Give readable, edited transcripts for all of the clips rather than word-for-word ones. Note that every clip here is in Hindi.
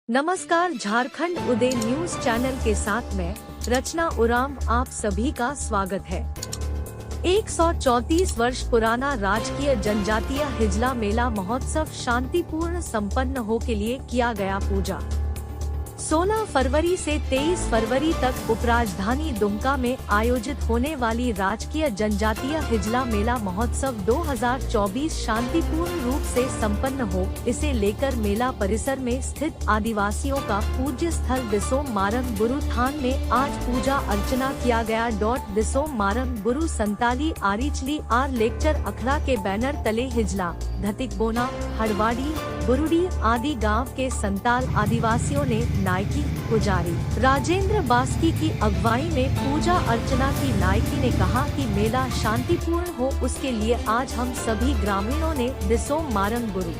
नमस्कार, झारखंड उदय न्यूज चैनल के साथ मैं रचना उराम आप सभी का स्वागत है। 134 वर्ष पुराना राजकीय जनजातीय हिजला मेला महोत्सव शांतिपूर्ण संपन्न हो के लिए किया गया पूजा। 16 फरवरी से 23 फरवरी तक उपराजधानी दुमका में आयोजित होने वाली राजकीय जनजातीय हिजला मेला महोत्सव 2024 शांतिपूर्ण रूप से संपन्न हो, इसे लेकर मेला परिसर में स्थित आदिवासियों का पूज्य स्थल दिसोम मारंग गुरु थान में आज पूजा अर्चना किया गया। दिसोम मारंग गुरु संताली आरिचली आर लेक्चर अखड़ा के बैनर तले हिजला, धतिकबोना, हड़वाड़ी, बुरुड़ी आदि गांव के संताल आदिवासियों ने नायकी पुजारी राजेंद्र बास्की की अगुवाई में पूजा अर्चना की। नायकी ने कहा कि मेला शांतिपूर्ण हो, उसके लिए आज हम सभी ग्रामीणों ने दिसोम मारंग गुरु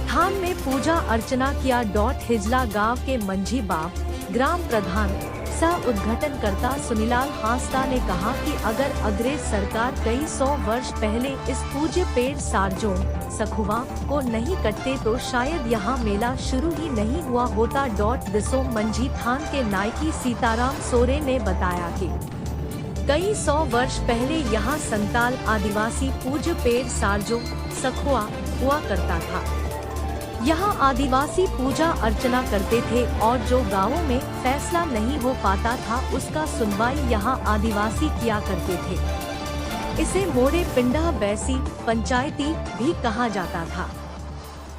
थान में पूजा अर्चना किया। हिजला गांव के मंझी बाप ग्राम प्रधान सह उद्घाटनकर्ता सुनीलाल हांसदा ने कहा कि अगर अंग्रेज सरकार कई 100 वर्ष पहले इस पूज्य पेड़ सारजों सखुआ को नहीं कटते तो शायद यहाँ मेला शुरू ही नहीं हुआ होता। दिसोम मंझी थान के नायकी सीताराम सोरेन ने बताया कि कई 100 वर्ष पहले यहाँ संताल आदिवासी पूज्य पेड़ सारजों सखुआ हुआ करता था। यहाँ आदिवासी पूजा अर्चना करते थे और जो गांवों में फैसला नहीं हो पाता था उसका सुनवाई यहाँ आदिवासी किया करते थे। इसे मोड़े पिंडा बैसी पंचायती भी कहा जाता था।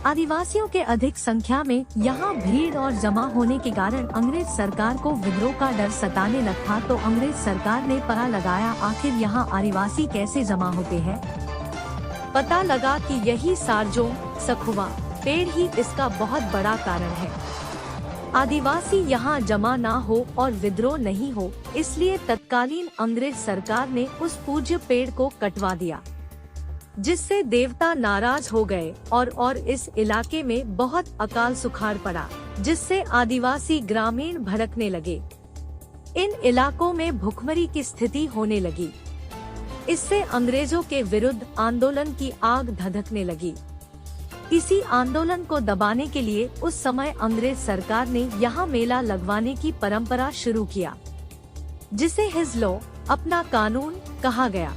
आदिवासियों के अधिक संख्या में यहाँ भीड़ और जमा होने के कारण अंग्रेज सरकार को विद्रोह का डर सताने लगा, तो अंग्रेज सरकार ने पता लगाया आखिर यहाँ आदिवासी कैसे जमा होते हैं। पता लगा कि यही सारजों सखुआ पेड़ ही इसका बहुत बड़ा कारण है। आदिवासी यहाँ जमा ना हो और विद्रोह नहीं हो, इसलिए तत्कालीन अंग्रेज सरकार ने उस पूज्य पेड़ को कटवा दिया, जिससे देवता नाराज हो गए और इस इलाके में बहुत अकाल सुखाड़ पड़ा, जिससे आदिवासी ग्रामीण भड़कने लगे। इन इलाकों में भुखमरी की स्थिति होने लगी। इससे अंग्रेजों के विरुद्ध आंदोलन की आग धधकने लगी। इसी आंदोलन को दबाने के लिए उस समय अंग्रेज सरकार ने यहाँ मेला लगवाने की परंपरा शुरू किया, जिसे हिजलो अपना कानून कहा गया,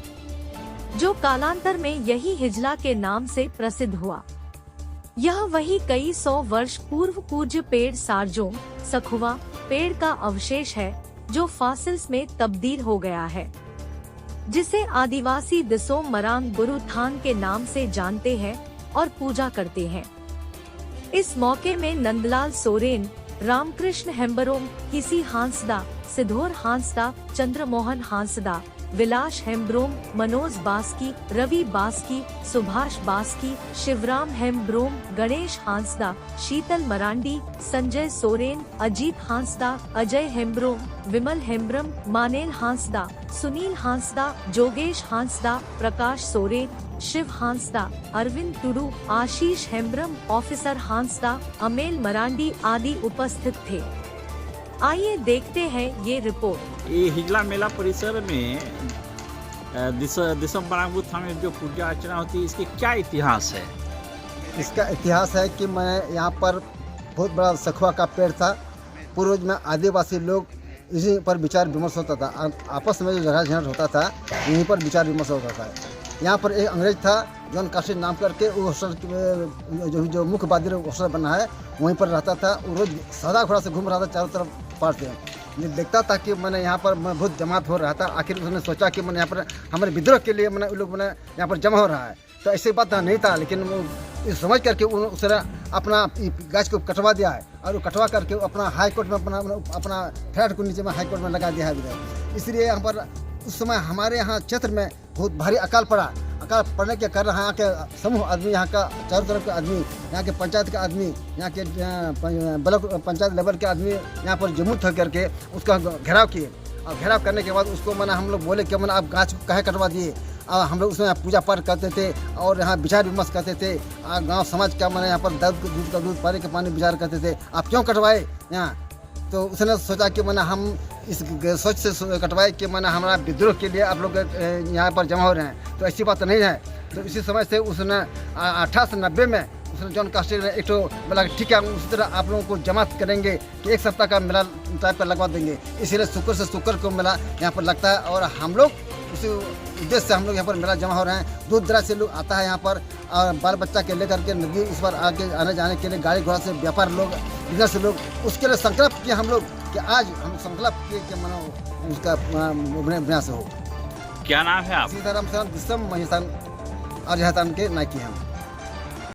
जो कालांतर में यही हिजला के नाम से प्रसिद्ध हुआ। यह वही कई 100 वर्ष पूर्व पूज्य पेड़ सारजों सखुआ पेड़ का अवशेष है, जो फॉसिल्स में तब्दील हो गया है, जिसे आदिवासी दिसोम मारंग गुरु थान के नाम से जानते हैं और पूजा करते हैं। इस मौके में नंदलाल सोरेन, रामकृष्ण हेम्ब्रोम, किसी हांसदा, सिद्धोर हांसदा, चंद्रमोहन हांसदा, विलास हेम्ब्रोम, मनोज बास्की, रवि बास्की, सुभाष बास्की, शिवराम हेम्ब्रोम, गणेश हांसदा, शीतल मरांडी, संजय सोरेन, अजीत हांसदा, अजय हेम्ब्रोम, विमल हेम्ब्रम, मानेल हांसदा, सुनील हांसदा, जोगेश हांसदा, प्रकाश सोरेन, शिव हांसदा, अरविंद टुडू, आशीष हेम्ब्रम, ऑफिसर हांसदा, अमेल मरांडी आदि उपस्थित थे। आइए देखते हैं ये रिपोर्ट। ये हिजला मेला परिसर में दिसोम मारंग गुरु थान में जो पूजा अर्चना होती है, इसके क्या इतिहास है? इसका इतिहास है कि मैं यहाँ पर बहुत बड़ा सखुआ का पेड़ था। पूर्वज में आदिवासी लोग इसी पर विचार विमर्श होता था, आपस में जो झगड़ा झंझट होता था यहीं पर विचार विमर्श होता था। यहाँ पर एक अंग्रेज था जॉन काशी नाम करके, वो हॉस्टल जो मुख्य बादर हॉस्टल बना है वहीं पर रहता था। वो रोज सादा घोड़ा से घूम रहा था चारों तरफ पार से। ये देखता था कि मैंने यहाँ पर बहुत जमात हो रहा था। आखिर उसने सोचा कि मैंने यहाँ पर हमारे विद्रोह के लिए मैंने लोग मैंने यहाँ पर जमा हो रहा है, तो ऐसी बात नहीं था। लेकिन वो समझ करके उसने अपना गाछ को कटवा दिया है और वो कटवा करके अपना हाई कोर्ट में अपना फ्लैट को नीचे में हाई कोर्ट में लगा दिया है। इसलिए यहाँ पर उस समय हमारे यहाँ क्षेत्र में बहुत भारी अकाल पड़ा। अकाल पड़ने के कारण यहाँ के समूह आदमी, यहाँ का चारों तरफ के आदमी, यहाँ के पंचायत के आदमी, यहाँ के ब्लॉक पंचायत लेवल के आदमी यहाँ पर जमुत होकर के उसका घेराव किए। और घेराव करने के बाद उसको मैंने हम लोग बोले कि मैंने आप गाछ को काहे कटवा दिए। हम लोग उसमें पूजा पाठ करते थे और यहाँ विचार विमर्श करते थे। गाँव समाज का मैंने यहाँ पर दूध का दूध, पानी का पानी विचार करते थे, आप क्यों कटवाए यहाँ। तो उसने सोचा कि मैंने हम इस सोच से कटवाए कि मैंने हमारा विद्रोह के लिए आप लोग यहाँ पर जमा हो रहे हैं, तो ऐसी बात नहीं है। तो इसी समय से उसने 1890 में उसने जॉन कास्टर ने एक तो बोला ठीक है, हम उसी तरह आप लोगों को जमा करेंगे कि 1 सप्ताह का मेला टाइप पर लगवा देंगे। इसीलिए शुक्र से शुक्र को मेला यहाँ पर लगता है और हम लोग उसी उद्देश्य से हम लोग यहाँ पर मेला जमा हो रहे हैं। दूर दराज से लोग आता है यहाँ पर और बाल बच्चा के लेकर के नदी इस पर आके आने जाने के लिए गाड़ी घोड़ा से व्यापार लोग बिजनेस लोग उसके लिए संकल्प किए हम लोग कि आज हम संकल्प किए कि मानो उसका विनाश हो। क्या नाम है आप? सीताराम शरण दिसम महिषान और जहतान के नायकी हम।